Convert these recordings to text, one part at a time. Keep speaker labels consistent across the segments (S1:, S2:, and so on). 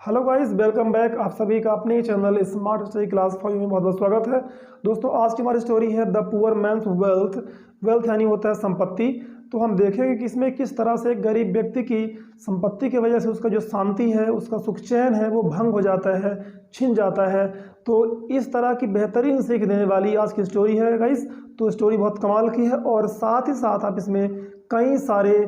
S1: Hello guys, welcome back. आप सभी का अपने channel smart study class for you में बहुत बहुत स्वागत है। दोस्तों, आज की हमारी स्टोरी है the poor man's wealth. Wealth यानी होता है संपत्ति। तो हम देखेंगे कि इसमें किस तरह से एक गरीब व्यक्ति की संपत्ति की वजह से उसका जो शांति है, उसका सुख चैन है, वो भंग हो जाता है, छिन जाता है। तो इस तरह की बेहतरीन सीख देने वाली आज की स्टोरी है गाइस। तो स्टोरी बहुत कमाल की है और साथ ही साथ आप इसमें कई सारे,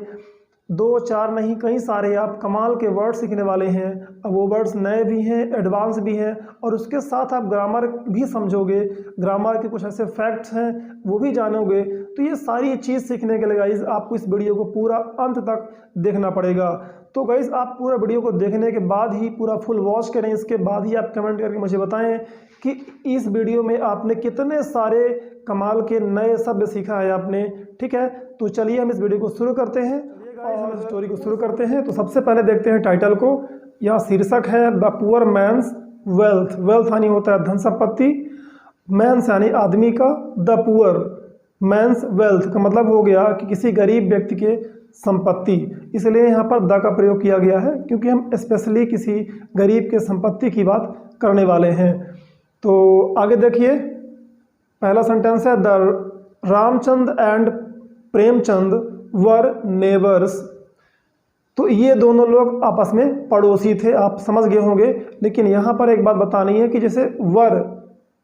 S1: दो चार नहीं कई सारे आप कमाल के वर्ड सीखने वाले हैं। अब वो वर्ड्स नए भी हैं, एडवांस भी हैं, और उसके साथ आप ग्रामर भी समझोगे। ग्रामर के कुछ ऐसे फैक्ट्स हैं वो भी जानोगे। तो ये सारी चीज़ सीखने के लिए गाइज आपको इस वीडियो को पूरा अंत तक देखना पड़ेगा। तो गाइज आप पूरा वीडियो को देखने के बाद ही, पूरा फुल वॉच करें, इसके बाद ही आप कमेंट करके मुझे बताएं कि इस वीडियो में आपने कितने सारे कमाल के नए शब्द सीखा है आपने। ठीक है, तो चलिए हम इस वीडियो को शुरू करते हैं और स्टोरी को शुरू करते हैं। तो सबसे पहले देखते हैं टाइटल को। यह शीर्षक है the poor man's wealth. Wealth यानी होता है धन संपत्ति, मैन्स यानी आदमी का, द पुअर मैन्स वेल्थ का मतलब हो गया कि किसी गरीब व्यक्ति के संपत्ति। इसलिए यहाँ पर द का प्रयोग किया गया है क्योंकि हम स्पेशली किसी गरीब के संपत्ति की बात करने वाले हैं। तो आगे देखिए, पहला सेंटेंस है the Ramchand and Premchand were neighbours. तो ये दोनों लोग आपस में पड़ोसी थे, आप समझ गए होंगे। लेकिन यहाँ पर एक बात बतानी है कि जैसे वर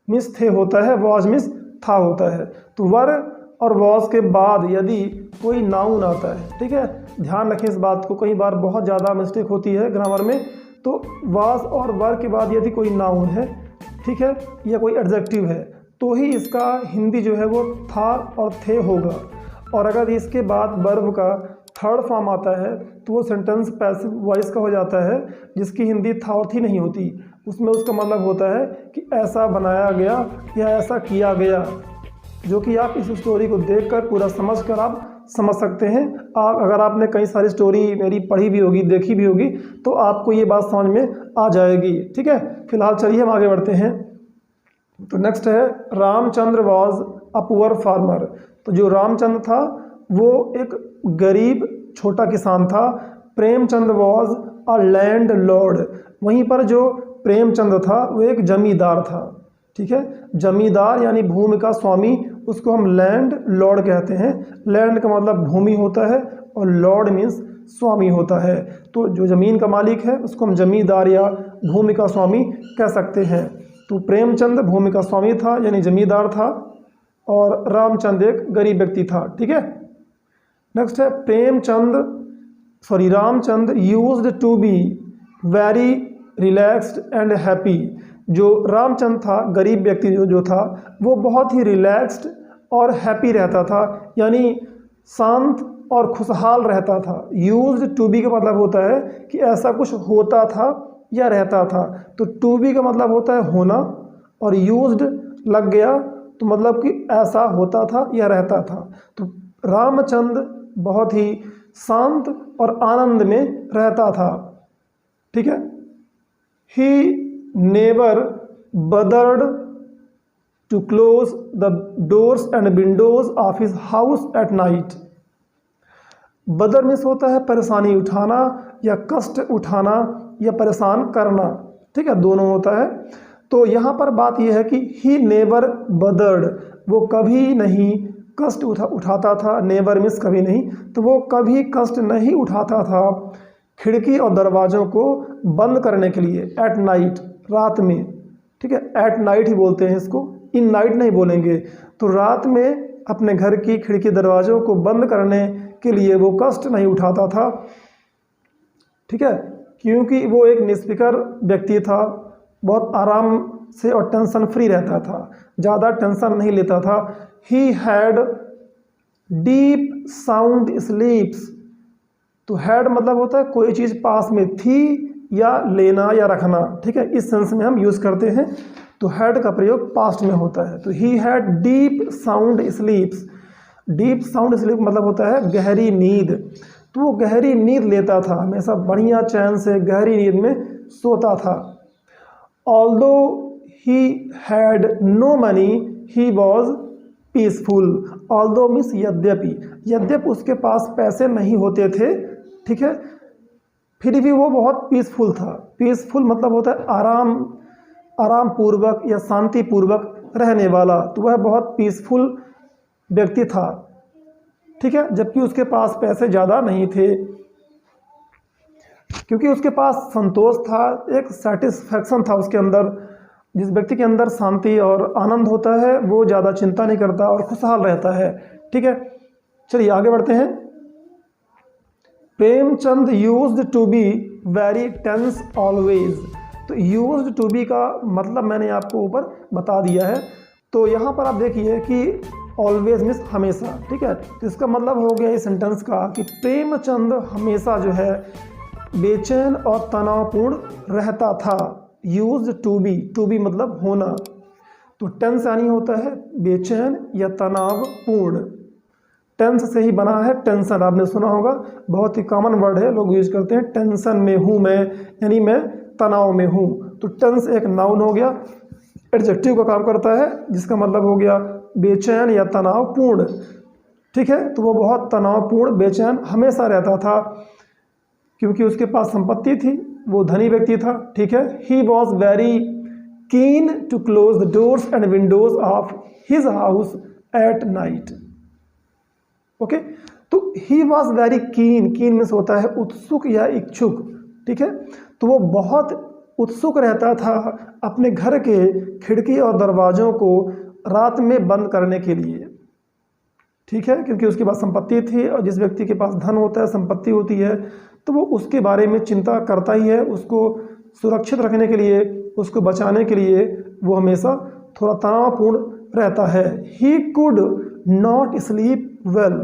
S1: मिस थे होता है, वॉज मिस था होता है। तो वर और वॉज के बाद यदि कोई नाउन आता है, ठीक है, ध्यान रखें इस बात को, कई बार बहुत ज़्यादा मिस्टेक होती है ग्रामर में। तो वॉज और वर के बाद यदि कोई नाउन है, ठीक है, या कोई एडजेक्टिव है, तो ही इसका हिंदी जो है वो था और थे होगा। और अगर इसके बाद वर्ब का थर्ड फॉर्म आता है तो वो सेंटेंस पैसिव वॉइस का हो जाता है, जिसकी हिंदी था और थी नहीं होती। उसमें उसका मतलब होता है कि ऐसा बनाया गया या ऐसा किया गया, जो कि आप इस स्टोरी को देखकर पूरा समझकर आप समझ सकते हैं। अगर आपने कई सारी स्टोरी मेरी पढ़ी भी होगी, देखी भी होगी, तो आपको ये बात समझ में आ जाएगी। ठीक है, फिलहाल चलिए हम आगे बढ़ते हैं। तो नेक्स्ट है Ramchandra was a poor farmer. तो जो रामचंद्र था वो एक गरीब छोटा किसान था। Premchand was a land Lord. वहीं पर जो प्रेमचंद था वो एक जमींदार था। ठीक है, जमींदार यानी भूमि का स्वामी, उसको हम लैंड लॉर्ड कहते हैं। लैंड का मतलब भूमि होता है और लॉर्ड मीन्स स्वामी होता है। तो जो ज़मीन का मालिक है उसको हम जमींदार या भूमि का स्वामी कह सकते हैं। तो प्रेमचंद भूमि का स्वामी था यानी जमींदार था, और रामचंद एक गरीब व्यक्ति था। ठीक है, नेक्स्ट है Ramchand used to be very relaxed and happy. जो रामचंद था, गरीब व्यक्ति जो था, वो बहुत ही रिलैक्स्ड और हैप्पी रहता था, यानी शांत और खुशहाल रहता था। यूज्ड टू बी का मतलब होता है कि ऐसा कुछ होता था या रहता था। तो टू बी का मतलब होता है होना, और यूज्ड लग गया तो मतलब कि ऐसा होता था या रहता था। तो रामचंद बहुत ही शांत और आनंद में रहता था। ठीक है, he never bothered to close the doors and windows of his house at night. Bother means होता है परेशानी उठाना या कष्ट उठाना या परेशान करना। ठीक है, दोनों होता है। तो यहाँ पर बात यह है कि ही नेवर बदर्ड, वो कभी नहीं कष्ट उठाता था। नेवर मिस कभी नहीं, तो वो कभी कष्ट नहीं उठाता था खिड़की और दरवाज़ों को बंद करने के लिए। एट नाइट, रात में। ठीक है, एट नाइट ही बोलते हैं इसको, इन नाइट नहीं बोलेंगे। तो रात में अपने घर की खिड़की दरवाज़ों को बंद करने के लिए वो कष्ट नहीं उठाता था। ठीक है, क्योंकि वो एक निष्फिकर व्यक्ति था, बहुत आराम से और टेंशन फ्री रहता था, ज़्यादा टेंशन नहीं लेता था। He had deep sound स्लीप्स। तो हैड मतलब होता है कोई चीज़ पास में थी या लेना या रखना। ठीक है, इस सेंस में हम यूज़ करते हैं। तो हैड का प्रयोग पास्ट में होता है। तो he had deep sound स्लीप्स। Deep sound sleep मतलब होता है गहरी नींद। तो वो गहरी नींद लेता था, हमेशा बढ़िया चैन से गहरी नींद में सोता था। Although he had no money he was peaceful. Although means यद्यपि, यद्यपि उसके पास पैसे नहीं होते थे। ठीक है, फिर भी वो बहुत पीसफुल था। पीसफुल मतलब होता है आराम पूर्वक या शांति पूर्वक रहने वाला, तो वह बहुत पीसफुल व्यक्ति था, ठीक है। जबकि उसके पास पैसे ज़्यादा नहीं थे, क्योंकि उसके पास संतोष था, एक सेटिस्फैक्शन था उसके अंदर। जिस व्यक्ति के अंदर शांति और आनंद होता है वो ज़्यादा चिंता नहीं करता और खुशहाल रहता है, ठीक है। चलिए आगे बढ़ते हैं। Premchand used to be very tense always. तो यूज्ड टू बी का मतलब मैंने आपको ऊपर बता दिया है। तो यहाँ पर आप देखिए कि ऑलवेज मीन्स हमेशा, ठीक है। तो इसका मतलब हो गया इस सेंटेंस का कि प्रेमचंद हमेशा जो है बेचैन और तनावपूर्ण रहता था। यूज्ड टू बी मतलब होना, तो टेंस यानी होता है बेचैन या तनावपूर्ण। टेंस से ही बना है टेंशन, आपने सुना होगा, बहुत ही कॉमन वर्ड है, लोग यूज करते हैं। टेंशन में हूँ मैं, यानी मैं तनाव में हूँ। तो टेंस एक नाउन हो गया, एडजेक्टिव का काम करता है, जिसका मतलब हो गया बेचैन या तनावपूर्ण, ठीक है। तो वो बहुत तनावपूर्ण बेचैन हमेशा रहता था, क्योंकि उसके पास संपत्ति थी, वो धनी व्यक्ति था, ठीक है। He was very keen to close the doors and windows of his house at night. Okay, तो he was very keen means होता है उत्सुक या इच्छुक, ठीक है। तो वो बहुत उत्सुक रहता था अपने घर के खिड़की और दरवाज़ों को रात में बंद करने के लिए, ठीक है, क्योंकि उसके पास संपत्ति थी, और जिस व्यक्ति के पास धन होता है, संपत्ति होती है, तो वो उसके बारे में चिंता करता ही है। उसको सुरक्षित रखने के लिए, उसको बचाने के लिए वो हमेशा थोड़ा तनावपूर्ण रहता है। He could not sleep well.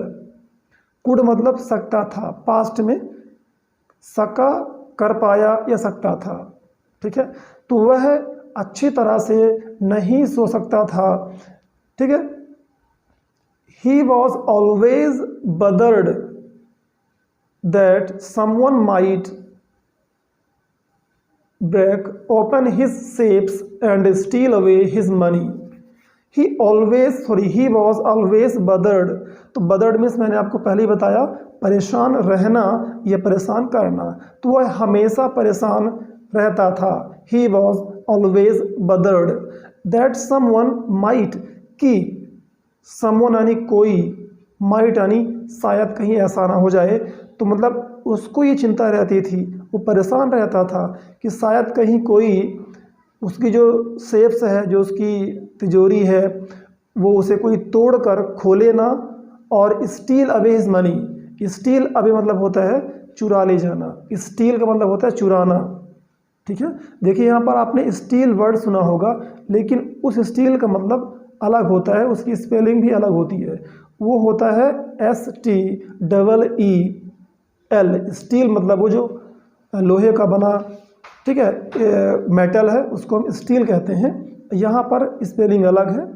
S1: Could मतलब सकता था, पास्ट में सका, कर पाया या सकता था, ठीक है। तो वह अच्छी तरह से नहीं सो सकता था, ठीक है। He was always bothered that someone might break open his safes and steal away his money. He was always bothered. तो bothered मीन्स मैंने आपको पहले ही बताया, परेशान रहना या परेशान करना। तो वह हमेशा परेशान रहता था। He was always bothered that someone might, कि समवन यानी कोई, माइट यानी शायद कहीं ऐसा ना हो जाए। तो मतलब उसको ये चिंता रहती थी, वो परेशान रहता था कि शायद कहीं कोई उसकी जो सेफ्स है, जो उसकी तिजोरी है, वो उसे कोई तोड़ कर खोले ना, और steel away his money. Steel away मतलब होता है चुरा ले जाना, स्टील का मतलब होता है चुराना, ठीक है। देखिए यहाँ पर आपने स्टील वर्ड सुना होगा, लेकिन उस स्टील का मतलब अलग होता है, उसकी स्पेलिंग भी अलग होती है। वो होता है STEEL। स्टील मतलब वो जो लोहे का बना, ठीक है, मेटल है, उसको हम स्टील कहते हैं। यहाँ पर स्पेलिंग अलग है,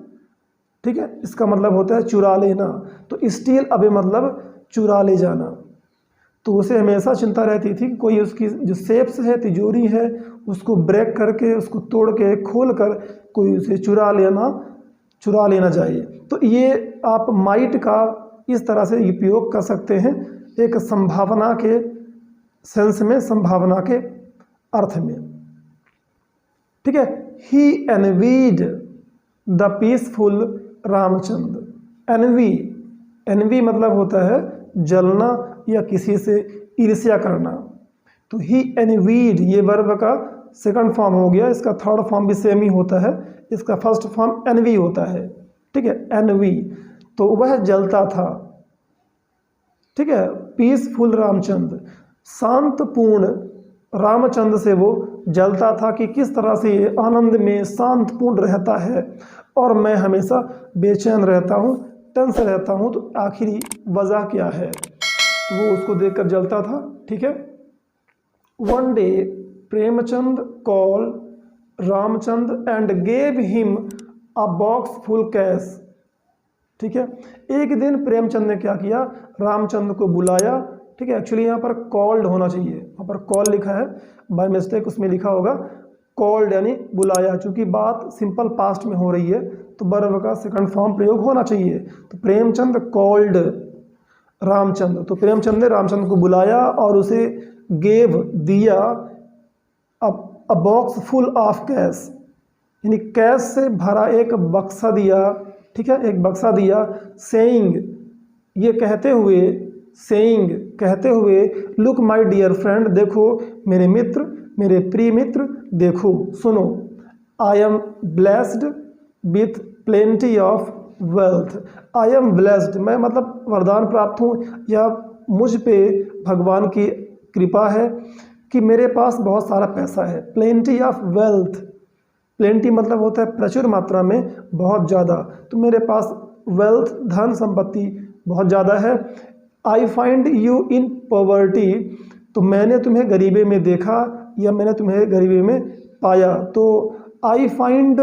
S1: ठीक है। इसका मतलब होता है चुरा लेना। तो स्टील अबे मतलब चुरा ले जाना। तो उसे हमेशा चिंता रहती थी कि कोई उसकी जो सेफ्स है, तिजोरी है, उसको ब्रेक करके, उसको तोड़ के, खोल कर कोई उसे चुरा लेना चाहिए। तो ये आप माइट का इस तरह से उपयोग कर सकते हैं, एक संभावना के सेंस में, संभावना के अर्थ में, ठीक है। ही एनवीड द पीसफुल रामचंद्र। एनवी मतलब होता है जलना या किसी से ईर्ष्या करना। तो ही एनवीड ये वर्ब का सेकंड फॉर्म हो गया, इसका थर्ड फॉर्म भी सेम ही होता है, इसका फर्स्ट फॉर्म एनवी होता है, ठीक है, एनवी। तो वह जलता था, ठीक है। पीसफुल रामचंद्र, शांतपूर्ण रामचंद्र से वो जलता था कि किस तरह से ये आनंद में शांतपूर्ण रहता है और मैं हमेशा बेचैन रहता हूँ, टेंस रहता हूँ। तो आखिरी वजह क्या है, तो वो उसको देखकर जलता था, ठीक है। One day Premchand call Ramchand and gave him a box full cash, ठीक है। एक दिन प्रेमचंद ने क्या किया, रामचंद को बुलाया, ठीक है। एक्चुअली यहाँ पर कॉल्ड होना चाहिए, यहाँ पर कॉल लिखा है, बाय मिस्टेक उसमें लिखा होगा कॉल्ड यानी बुलाया। चूंकि बात सिंपल पास्ट में हो रही है तो वर्ब का सेकंड फॉर्म प्रयोग होना चाहिए। तो प्रेमचंद कॉल्ड रामचंद्र। तो प्रेमचंद ने रामचंद्र को बुलाया और उसे गेव दिया अ बॉक्स फुल ऑफ कैश, यानी कैश से भरा एक बक्सा दिया, ठीक है, एक बक्सा दिया। सेइंग, ये कहते हुए, सेइंग कहते हुए, लुक माय डियर फ्रेंड, देखो मेरे मित्र, मेरे प्रिय मित्र, देखो सुनो। I am blessed with plenty of wealth. I am blessed, मैं मतलब वरदान प्राप्त हूँ या मुझ पे भगवान की कृपा है कि मेरे पास बहुत सारा पैसा है। प्लेंटी ऑफ वेल्थ, प्लेंटी मतलब होता है प्रचुर मात्रा में, बहुत ज़्यादा। तो मेरे पास वेल्थ, धन संपत्ति बहुत ज़्यादा है। I find you in poverty, तो मैंने तुम्हें गरीबी में देखा या मैंने तुम्हें गरीबी में पाया। तो आई फाइंड,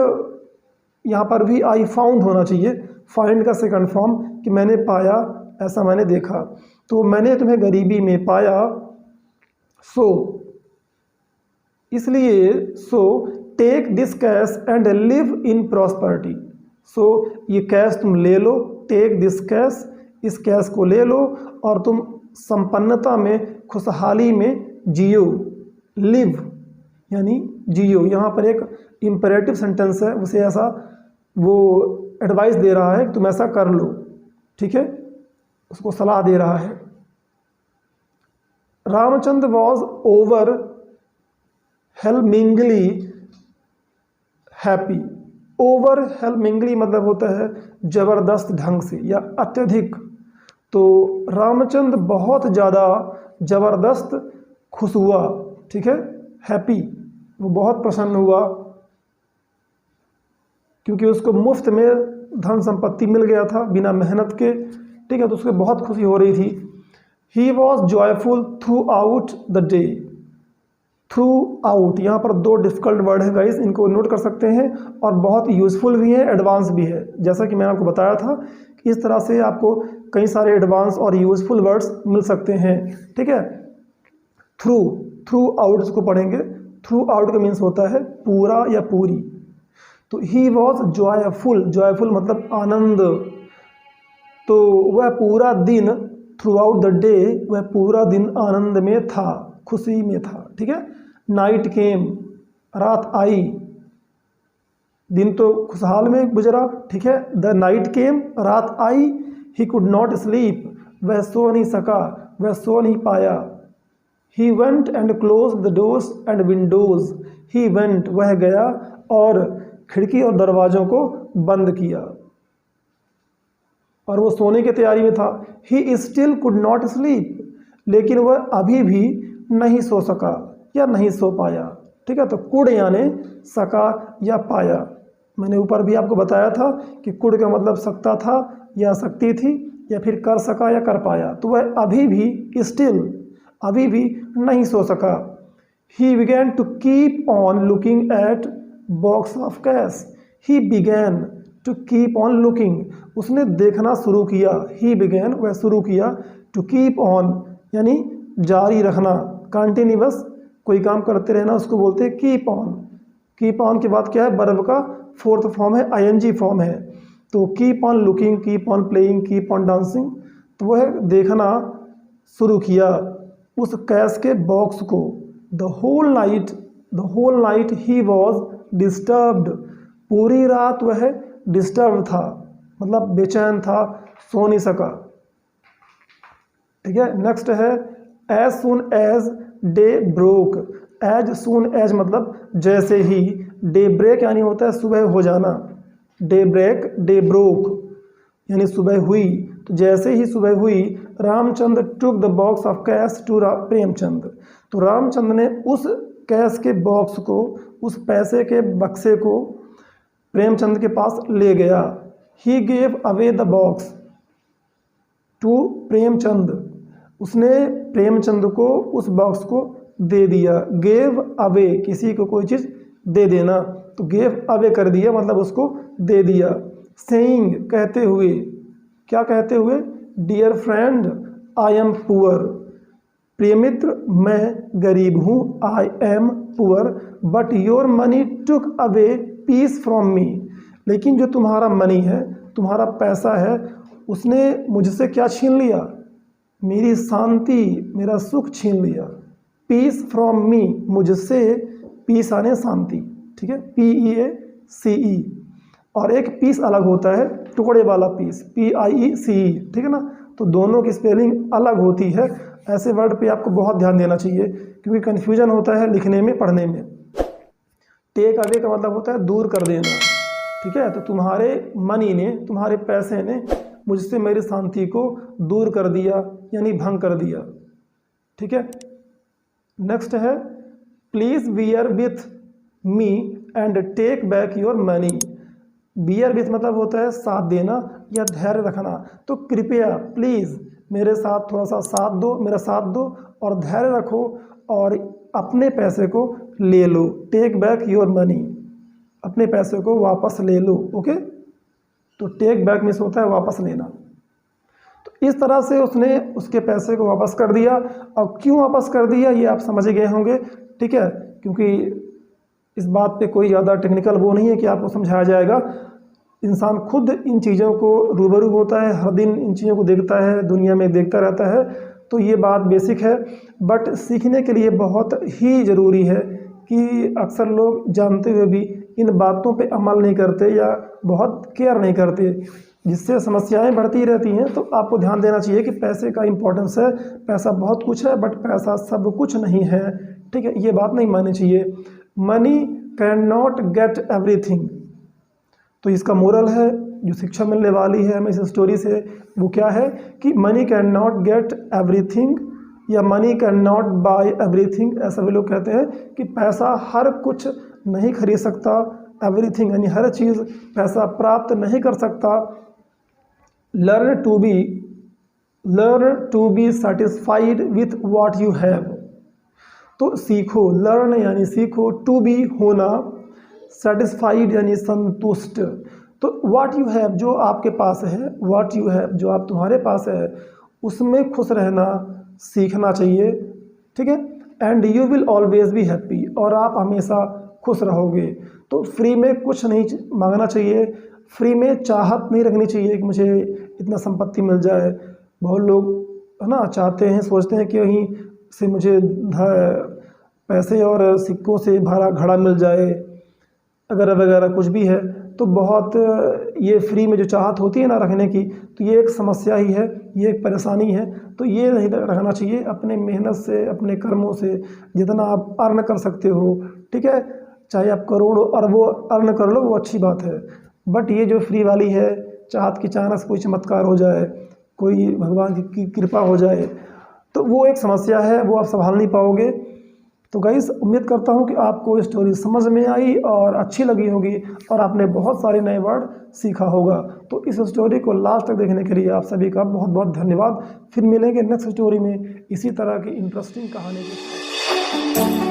S1: यहाँ पर भी आई फाउंड होना चाहिए, फाइंड का सेकंड फॉर्म कि मैंने पाया, ऐसा मैंने देखा। तो मैंने तुम्हें गरीबी में पाया, सो इसलिए, so take this cash and live in prosperity. So ये कैश तुम ले लो, टेक दिस कैश, इस कैश को ले लो और तुम संपन्नता में, खुशहाली में जियो। लिव यानी जियो, यहाँ पर एक इम्परेटिव सेंटेंस है, उसे ऐसा वो एडवाइस दे रहा है कि तुम ऐसा कर लो, ठीक है, उसको सलाह दे रहा है। Ramchandra was overwhelmingly happy. Overwhelmingly मतलब होता है जबरदस्त ढंग से या अत्यधिक। तो रामचंद्र बहुत ज़्यादा जबरदस्त खुश हुआ, ठीक है, हैप्पी, वो बहुत प्रसन्न हुआ क्योंकि उसको मुफ्त में धन संपत्ति मिल गया था बिना मेहनत के, ठीक है, तो उसको बहुत खुशी हो रही थी। He was joyful through out the day. Through out, यहाँ पर दो डिफ़िकल्ट वर्ड है गाइस, इनको नोट कर सकते हैं और बहुत यूज़फुल भी है, एडवांस भी है। जैसा कि मैंने आपको बताया था कि इस तरह से आपको कई सारे एडवांस और यूज़फुल वर्ड्स मिल सकते हैं, ठीक है। थ्रू, थ्रू आउट इसको पढ़ेंगे। थ्रू आउट का मीन्स होता है पूरा या पूरी। तो ही वॉज जॉयफुल, जॉयफुल मतलब आनंद। तो वह पूरा दिन, थ्रू आउट द डे, वह पूरा दिन आनंद में था, खुशी में था, ठीक है। नाइट केम, रात आई, दिन तो खुशहाल में गुजरा, ठीक है। द नाइट केम, रात आई। ही कुड नॉट स्लीप, वह सो नहीं सका, वह सो नहीं पाया। He went and close the doors and Windows. He went, वह गया और खिड़की और दरवाज़ों को बंद किया और वो सोने की तैयारी में था। He still could not sleep, लेकिन वह अभी भी नहीं सो सका या नहीं सो पाया, ठीक है। तो कुड यानी सका या पाया। मैंने ऊपर भी आपको बताया था कि कुड का मतलब सकता था या सकती थी या फिर कर सका या कर पाया। तो वह अभी भी, स्टिल, अभी भी नहीं सो सका। He began to keep on looking at box of cash. He began to keep on looking, उसने देखना शुरू किया। ही बिगैन, वह शुरू किया। टू कीप ऑन यानी जारी रखना, कंटिन्यूअस कोई काम करते रहना, उसको बोलते हैं कीप ऑन। कीप ऑन के बाद क्या है, वर्ब का फोर्थ फॉर्म है, आईएनजी फॉर्म है। तो keep on looking, keep on playing, keep on dancing. तो वह देखना शुरू किया उस कैश के बॉक्स को। The whole night he was disturbed, पूरी रात वह डिस्टर्ब था, मतलब बेचैन था, सो नहीं सका, ठीक है। नेक्स्ट है as soon as day broke. As soon as मतलब जैसे ही, डे ब्रेक यानी होता है सुबह हो जाना, डे ब्रेक, डे ब्रोक यानी सुबह हुई। तो जैसे ही सुबह हुई, Ramchandra took the box of cash to Premchand. तो रामचंद्र ने उस कैश के बॉक्स को, उस पैसे के बक्से को प्रेमचंद के पास ले गया। He gave away the box to Premchand, उसने प्रेमचंद को उस बॉक्स को दे दिया। गेव अवे, किसी को कोई चीज़ दे देना, तो गेव अवे कर दिया मतलब उसको दे दिया। सेइंग कहते हुए, क्या कहते हुए, dear friend I am poor, प्रिय मित्र मैं गरीब हूँ, I am poor, but your money took away peace from me. लेकिन जो तुम्हारा मनी है, तुम्हारा पैसा है, उसने मुझसे क्या छीन लिया, मेरी शांति, मेरा सुख छीन लिया। पीस फ्रॉम मी, मुझसे, पीस आने शांति, ठीक है, PEACE। और एक पीस अलग होता है, टुकड़े वाला पीस, PIECE, ठीक है ना। तो दोनों की स्पेलिंग अलग होती है। ऐसे वर्ड पे आपको बहुत ध्यान देना चाहिए क्योंकि कन्फ्यूजन होता है लिखने में, पढ़ने में। टेक अवे का मतलब होता है दूर कर देना, ठीक है। तो तुम्हारे मनी ने, तुम्हारे पैसे ने मुझसे मेरी शांति को दूर कर दिया, यानी भंग कर दिया, ठीक है। नेक्स्ट है please bear with me and take back your money. Bear with मतलब होता है साथ देना या धैर्य रखना। तो कृपया, प्लीज़ मेरे साथ थोड़ा सा साथ दो, मेरा साथ दो और धैर्य रखो और अपने पैसे को ले लो। टेक बैक योर मनी, अपने पैसे को वापस ले लो, ओके। तो टेक बैक मीन्स होता है वापस लेना। तो इस तरह से उसने उसके पैसे को वापस कर दिया। और क्यों वापस कर दिया ये आप समझ गए होंगे, ठीक है, क्योंकि इस बात पे कोई ज़्यादा टेक्निकल वो नहीं है कि आपको समझाया जाएगा। इंसान खुद इन चीज़ों को रूबरू होता है, हर दिन इन चीज़ों को देखता है, दुनिया में देखता रहता है। तो ये बात बेसिक है, बट सीखने के लिए बहुत ही ज़रूरी है कि अक्सर लोग जानते हुए भी इन बातों पे अमल नहीं करते या बहुत केयर नहीं करते, जिससे समस्याएं बढ़ती रहती हैं। तो आपको ध्यान देना चाहिए कि पैसे का इम्पोर्टेंस है। पैसा बहुत कुछ है बट पैसा सब कुछ नहीं है, ठीक है, ये बात नहीं माननी चाहिए। Money can not get everything. तो इसका मोरल है, जो शिक्षा मिलने वाली है हमें इस स्टोरी से, वो क्या है कि money can not get everything या money can not buy everything. ऐसा भी लोग कहते हैं कि पैसा हर कुछ नहीं खरीद सकता, एवरीथिंग यानी हर चीज़ पैसा प्राप्त नहीं कर सकता। Learn to be satisfied with what you have. तो सीखो, लर्न यानी सीखो, टू बी होना, सेटिस्फाइड यानी संतुष्ट। तो व्हाट यू हैव जो आपके पास है, व्हाट यू हैव जो आप तुम्हारे पास है, उसमें खुश रहना सीखना चाहिए, ठीक है। And you will always be happy, और आप हमेशा खुश रहोगे। तो फ्री में कुछ नहीं मांगना चाहिए, फ्री में चाहत नहीं रखनी चाहिए कि मुझे इतना संपत्ति मिल जाए। बहुत लोग है ना चाहते हैं, सोचते हैं कि कहीं से मुझे पैसे और सिक्कों से भरा घड़ा मिल जाए, अगर वगैरह कुछ भी है। तो बहुत ये फ्री में जो चाहत होती है ना रखने की, तो ये एक समस्या ही है, ये एक परेशानी है। तो ये नहीं रखना चाहिए। अपने मेहनत से, अपने कर्मों से जितना आप अर्न कर सकते हो, ठीक है, चाहे आप करोड़ों अरबों अर्न कर लो, वो अच्छी बात है। बट ये जो फ्री वाली है, चाहत की चाहना से कोई चमत्कार हो जाए, कोई भगवान की कृपा हो जाए, तो वो एक समस्या है, वो आप संभाल नहीं पाओगे। तो गाइस, उम्मीद करता हूँ कि आपको स्टोरी समझ में आई और अच्छी लगी होगी और आपने बहुत सारे नए वर्ड सीखा होगा। तो इस स्टोरी को लास्ट तक देखने के लिए आप सभी का बहुत बहुत धन्यवाद। फिर मिलेंगे नेक्स्ट स्टोरी में इसी तरह की इंटरेस्टिंग कहानी के साथ।